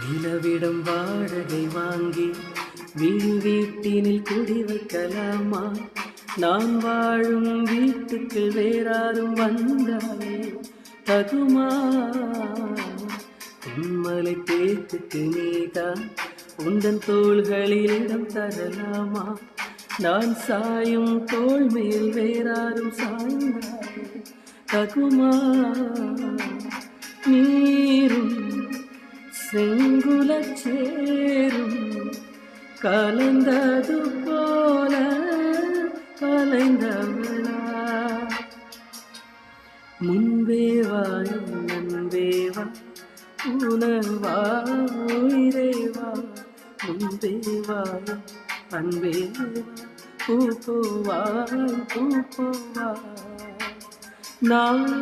நிலவிடம் வாடகை வாங்கி வீட்டினில் குடி வைக்கலாமா? நான் வாழும் வீட்டுக்கு வேறாரும் வந்தாலே தகுமா? உம்மலை பேச்சுக்கு நீதான் உந்தன் தோள்களில் இடம் தரலாமா? நான் சாயும் தோள் மேல் வேறாரும் சாய்ந்தாலே தகுமா? நீரும் செங்குலச் சேரும் கலந்தது போல கலைந்தவளா? முன்பேவாயும் நன்பேவா உணவா உயிரேவா? முன்பேவாயும் அன்பேவா பூப்போவாய் பூப்போவா? நான்